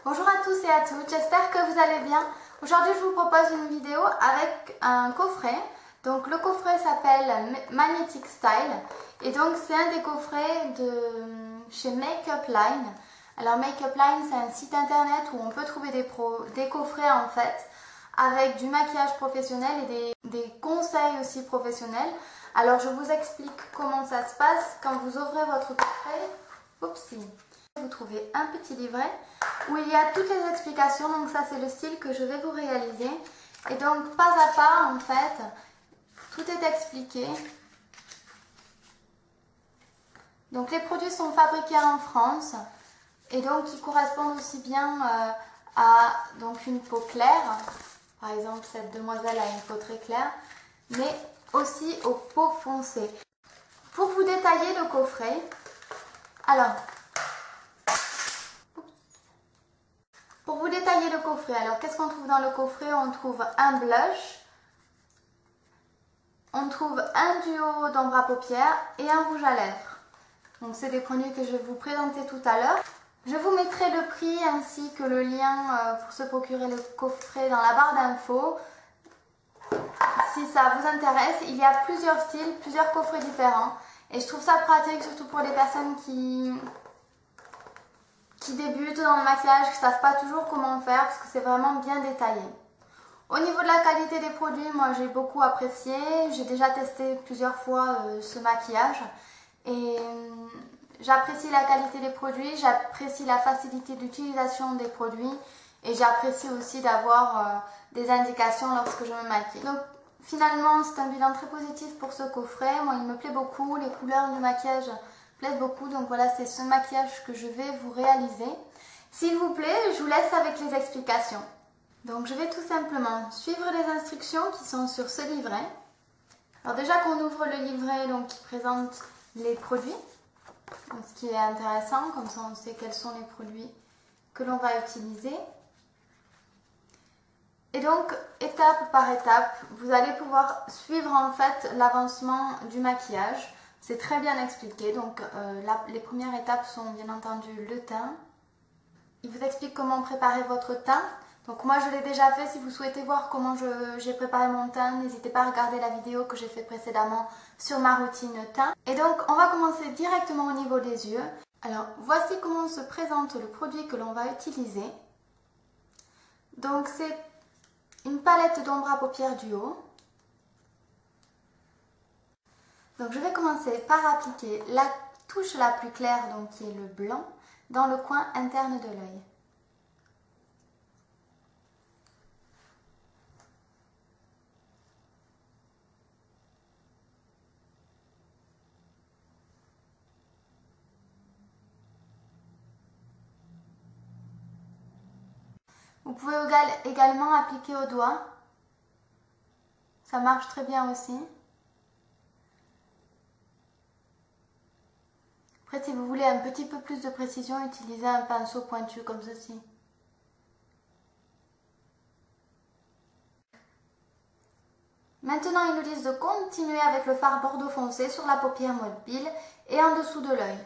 Bonjour à tous et à toutes, j'espère que vous allez bien. Aujourd'hui je vous propose une vidéo avec un coffret. Donc le coffret s'appelle Magnetic Style et donc c'est un des coffrets de chez Makeup Line. Alors Makeup Line, c'est un site internet où on peut trouver des coffrets en fait avec du maquillage professionnel et des conseils aussi professionnels. Alors je vous explique comment ça se passe quand vous ouvrez votre coffret. Oupsie. Vous trouvez un petit livret où il y a toutes les explications, donc ça c'est le style que je vais vous réaliser. Et donc pas à pas en fait, tout est expliqué. Donc les produits sont fabriqués en France et donc ils correspondent aussi bien à donc une peau claire. Par exemple cette demoiselle a une peau très claire, mais aussi aux peaux foncées. Pour vous détailler le coffret, alors pour vous détailler le coffret, alors qu'est-ce qu'on trouve dans le coffret? On trouve un blush, on trouve un duo d'ombre à paupières et un rouge à lèvres. Donc c'est des produits que je vais vous présenter tout à l'heure. Je vous mettrai le prix ainsi que le lien pour se procurer le coffret dans la barre d'infos. Si ça vous intéresse, il y a plusieurs styles, plusieurs coffrets différents. Et je trouve ça pratique surtout pour les personnes qui débutent dans le maquillage, qui ne savent pas toujours comment faire parce que c'est vraiment bien détaillé. Au niveau de la qualité des produits, moi j'ai beaucoup apprécié. J'ai déjà testé plusieurs fois ce maquillage et j'apprécie la qualité des produits, j'apprécie la facilité d'utilisation des produits et j'apprécie aussi d'avoir des indications lorsque je me maquille. Donc finalement c'est un bilan très positif pour ce coffret. Moi il me plaît beaucoup, les couleurs du maquillage plaisent beaucoup, donc voilà, c'est ce maquillage que je vais vous réaliser. S'il vous plaît, je vous laisse avec les explications. Donc je vais tout simplement suivre les instructions qui sont sur ce livret. Alors déjà qu'on ouvre le livret donc, qui présente les produits, donc, ce qui est intéressant, comme ça on sait quels sont les produits que l'on va utiliser. Et donc étape par étape, vous allez pouvoir suivre en fait l'avancement du maquillage. C'est très bien expliqué, donc les premières étapes sont bien entendu le teint. Il vous explique comment préparer votre teint. Donc moi je l'ai déjà fait, si vous souhaitez voir comment j'ai préparé mon teint, n'hésitez pas à regarder la vidéo que j'ai fait précédemment sur ma routine teint. Et donc on va commencer directement au niveau des yeux. Alors voici comment se présente le produit que l'on va utiliser. Donc c'est une palette d'ombre à paupières duo. Donc je vais commencer par appliquer la touche la plus claire, donc qui est le blanc, dans le coin interne de l'œil. Vous pouvez également appliquer au doigt, ça marche très bien aussi. Après, si vous voulez un petit peu plus de précision, utilisez un pinceau pointu comme ceci. Maintenant, il nous dit de continuer avec le fard bordeaux foncé sur la paupière mobile et en dessous de l'œil.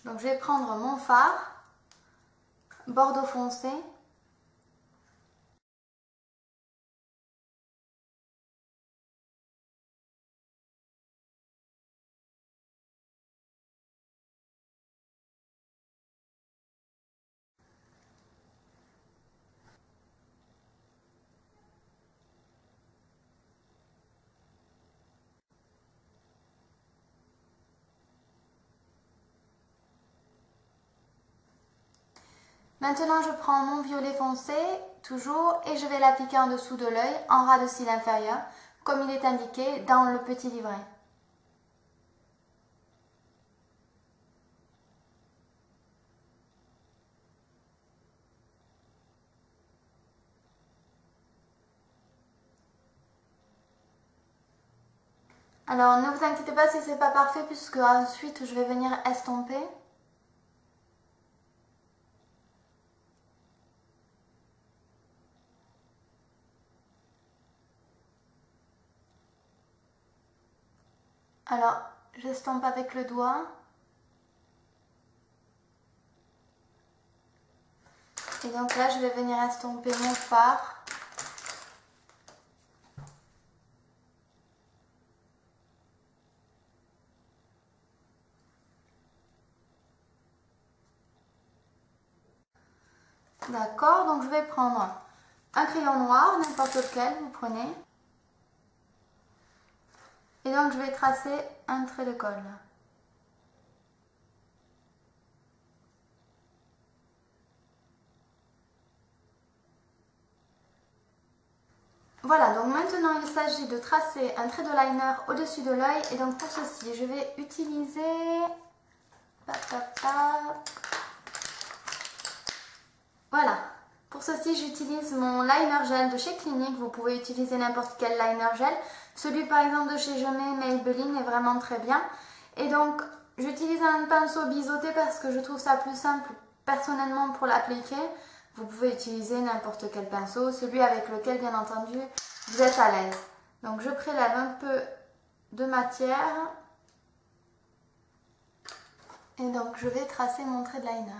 Donc, je vais prendre mon fard bordeaux foncé. Maintenant, je prends mon violet foncé, toujours, et je vais l'appliquer en dessous de l'œil, en ras de cils inférieur, comme il est indiqué dans le petit livret. Alors, ne vous inquiétez pas si c'est pas parfait, puisque ensuite je vais venir estomper. Alors, j'estompe avec le doigt. Et donc là, je vais venir estomper mon fard. D'accord, donc je vais prendre un crayon noir, n'importe lequel, vous prenez. Et donc je vais tracer un trait de colle. Voilà, donc maintenant il s'agit de tracer un trait de liner au-dessus de l'œil. Et donc pour ceci, je vais utiliser... Voilà, pour ceci j'utilise mon liner gel de chez Clinique. Vous pouvez utiliser n'importe quel liner gel. Celui par exemple de chez Genet Maybelline est vraiment très bien. Et donc j'utilise un pinceau biseauté parce que je trouve ça plus simple personnellement pour l'appliquer. Vous pouvez utiliser n'importe quel pinceau, celui avec lequel bien entendu vous êtes à l'aise. Donc je prélève un peu de matière. Et donc je vais tracer mon trait de liner.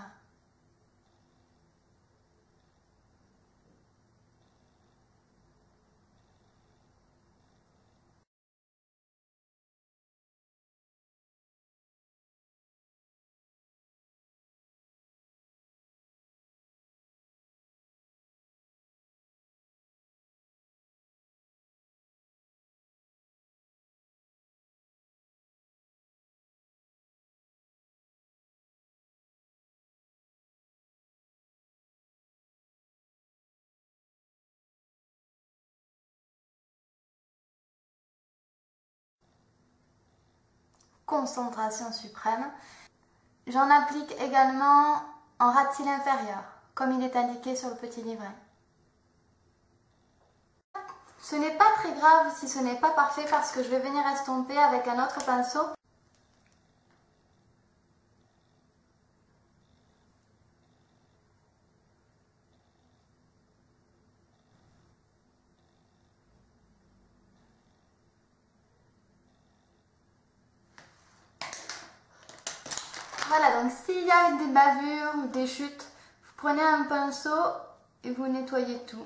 Concentration suprême. J'en applique également en ras de cils inférieur, comme il est indiqué sur le petit livret. Ce n'est pas très grave si ce n'est pas parfait parce que je vais venir estomper avec un autre pinceau. Voilà, donc s'il y a des bavures ou des chutes, vous prenez un pinceau et vous nettoyez tout.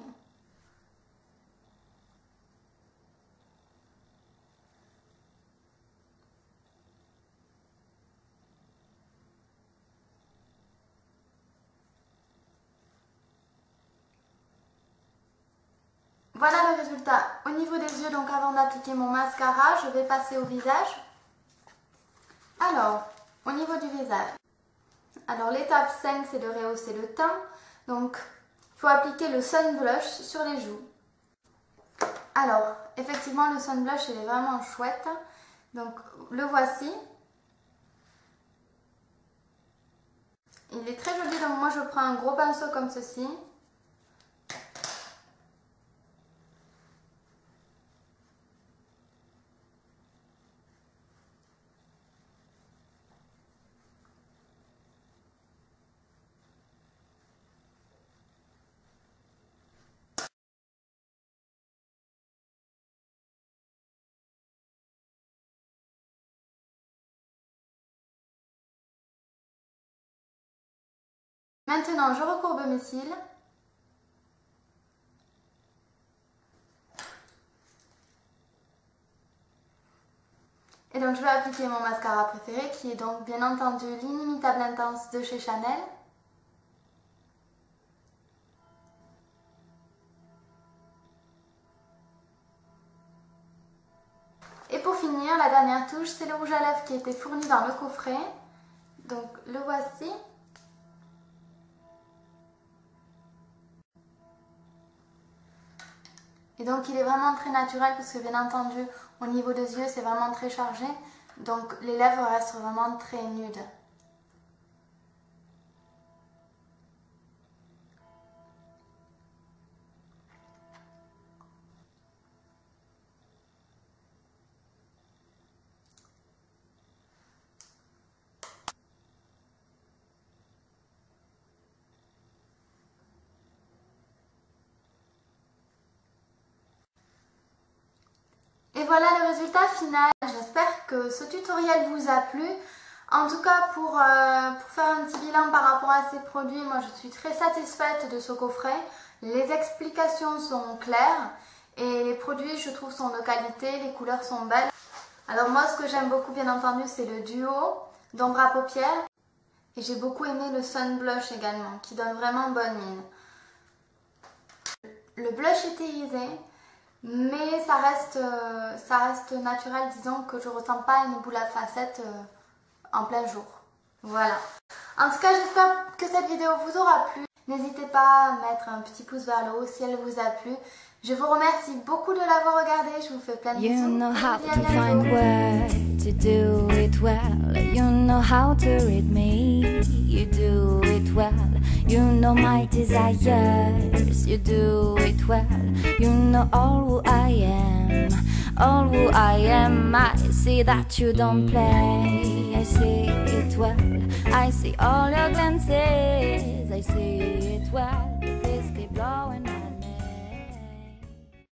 Voilà le résultat. Au niveau des yeux, donc avant d'appliquer mon mascara, je vais passer au visage. Alors, au niveau du visage. Alors l'étape 5, c'est de rehausser le teint. Donc, il faut appliquer le Sun Blush sur les joues. Alors, effectivement, le Sun Blush, il est vraiment chouette. Donc, le voici. Il est très joli, donc moi je prends un gros pinceau comme ceci. Maintenant, je recourbe mes cils. Et donc, je vais appliquer mon mascara préféré qui est donc bien entendu l'Inimitable Intense de chez Chanel. Et pour finir, la dernière touche, c'est le rouge à lèvres qui était fourni dans le coffret. Donc, le voici. Et donc il est vraiment très naturel parce que bien entendu au niveau des yeux c'est vraiment très chargé. Donc les lèvres restent vraiment très nudes. Et voilà le résultat final. J'espère que ce tutoriel vous a plu. En tout cas, pour faire un petit bilan par rapport à ces produits, moi je suis très satisfaite de ce coffret. Les explications sont claires et les produits je trouve sont de qualité, les couleurs sont belles. Alors moi ce que j'aime beaucoup bien entendu c'est le duo d'ombre à paupières et j'ai beaucoup aimé le Sun Blush également qui donne vraiment bonne mine. Le blush est irisé mais ça reste naturel, disons que je ne ressens pas une boule à facettes en plein jour. Voilà. En tout cas j'espère que cette vidéo vous aura plu. N'hésitez pas à mettre un petit pouce vers le haut si elle vous a plu. Je vous remercie beaucoup de l'avoir regardé. Je vous fais plein de bisous. You know how to find words to do it well. You know how to read me. You do it well. You know my desires. You do it well. You know all who I am. All who I am. I see that you don't play. I see it well. I see all your glances. I see